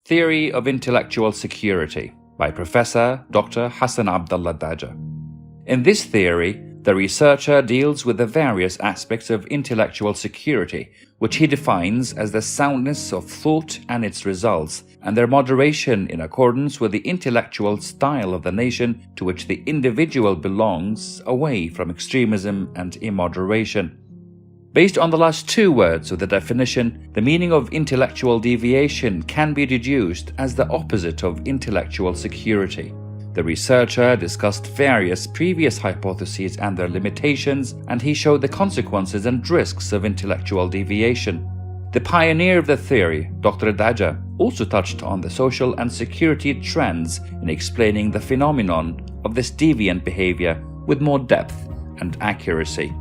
Theory of Intellectual Security by Professor Dr. Hasan Al-Dejah. In this theory, the researcher deals with the various aspects of intellectual security, which he defines as the soundness of thought and its results, and their moderation in accordance with the intellectual style of the nation to which the individual belongs, away from extremism and immoderation. Based on the last two words of the definition, the meaning of intellectual deviation can be deduced as the opposite of intellectual security. The researcher discussed various previous hypotheses and their limitations, and he showed the consequences and risks of intellectual deviation. The pioneer of the theory, Dr. Al-Dejah, also touched on the social and security trends in explaining the phenomenon of this deviant behavior with more depth and accuracy.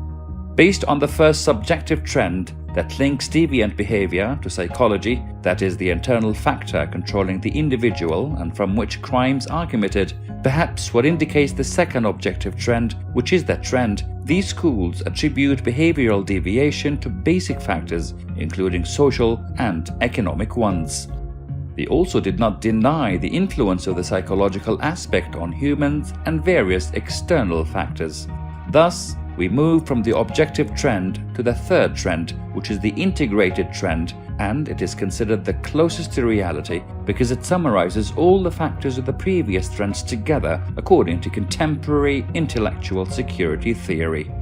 Based on the first subjective trend that links deviant behavior to psychology, that is, the internal factor controlling the individual and from which crimes are committed, perhaps what indicates the second objective trend, which is that trend, these schools attribute behavioral deviation to basic factors, including social and economic ones. They also did not deny the influence of the psychological aspect on humans and various external factors. Thus, we move from the objective trend to the third trend, which is the integrated trend, and it is considered the closest to reality because it summarizes all the factors of the previous trends together according to contemporary intellectual security theory.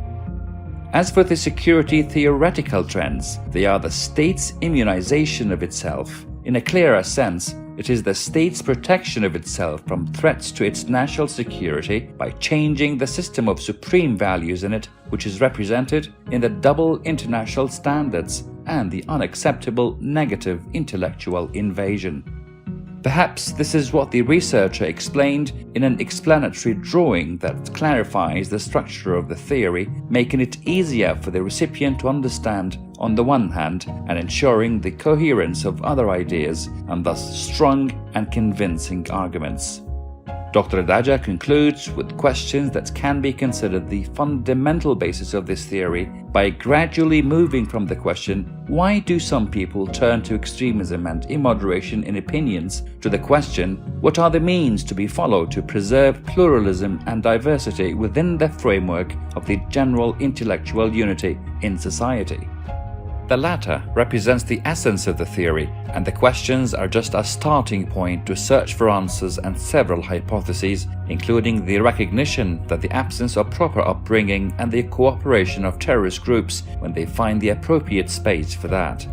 As for the security theoretical trends, they are the state's immunization of itself. In a clearer sense, it is the state's protection of itself from threats to its national security by changing the system of supreme values in it, which is represented in the double international standards and the unacceptable negative intellectual invasion. Perhaps this is what the researcher explained in an explanatory drawing that clarifies the structure of the theory, making it easier for the recipient to understand on the one hand and ensuring the coherence of other ideas and thus strong and convincing arguments. Dr. Al-Dejah concludes with questions that can be considered the fundamental basis of this theory by gradually moving from the question, why do some people turn to extremism and immoderation in opinions, to the question, what are the means to be followed to preserve pluralism and diversity within the framework of the general intellectual unity in society? The latter represents the essence of the theory, and the questions are just a starting point to search for answers and several hypotheses, including the recognition that the absence of proper upbringing and the cooperation of terrorist groups when they find the appropriate space for that.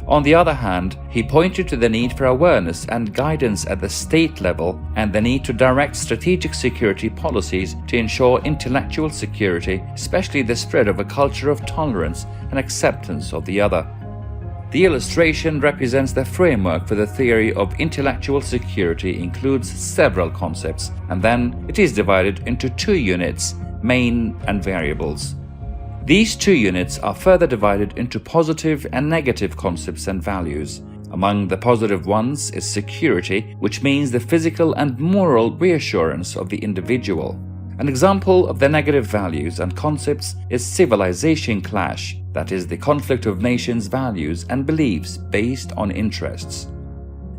On the other hand, he pointed to the need for awareness and guidance at the state level and the need to direct strategic security policies to ensure intellectual security, especially the spread of a culture of tolerance and acceptance of the other. The illustration represents the framework for the theory of intellectual security, includes several concepts, and then it is divided into two units, main and variables. These two units are further divided into positive and negative concepts and values. Among the positive ones is security, which means the physical and moral reassurance of the individual. An example of the negative values and concepts is civilization clash, that is, the conflict of nations' values and beliefs based on interests.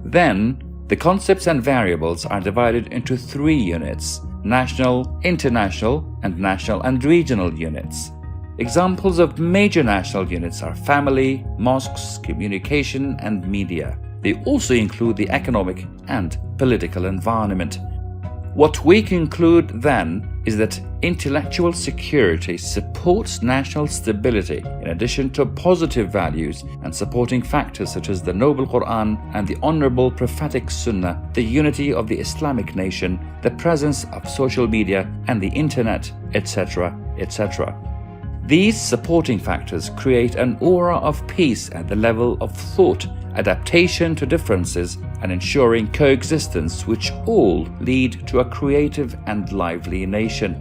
Then, the concepts and variables are divided into three units: national, international, and national and regional units. Examples of major national units are family, mosques, communication, and media. They also include the economic and political environment. What we conclude then is that intellectual security supports national stability in addition to positive values and supporting factors such as the noble Quran and the honorable prophetic Sunnah, the unity of the Islamic nation, the presence of social media and the internet, etc., etc. These supporting factors create an aura of peace at the level of thought, adaptation to differences, and ensuring coexistence, which all lead to a creative and lively nation.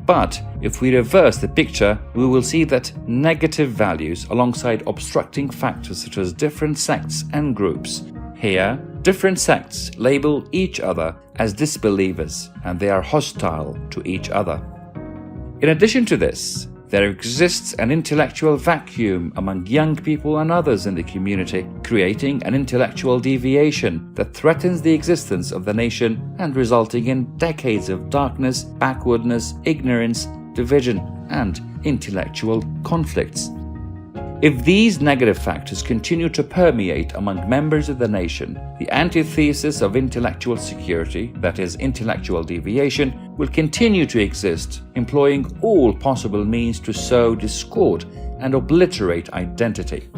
But if we reverse the picture, we will see that negative values alongside obstructing factors such as different sects and groups. Here, different sects label each other as disbelievers, and they are hostile to each other. In addition to this, There exists an intellectual vacuum among young people and others in the community, creating an intellectual deviation that threatens the existence of the nation and resulting in decades of darkness, backwardness, ignorance, division, and intellectual conflicts. If these negative factors continue to permeate among members of the nation, the antithesis of intellectual security, that is, intellectual deviation, will continue to exist, employing all possible means to sow discord and obliterate identity.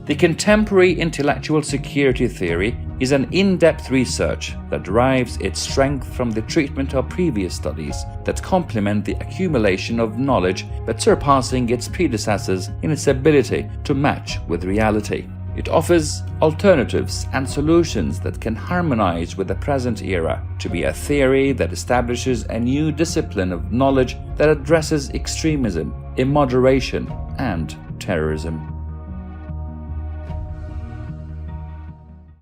The contemporary intellectual security theory is an in-depth research that derives its strength from the treatment of previous studies that complement the accumulation of knowledge but surpassing its predecessors in its ability to match with reality. It offers alternatives and solutions that can harmonize with the present era to be a theory that establishes a new discipline of knowledge that addresses extremism, immoderation, and terrorism.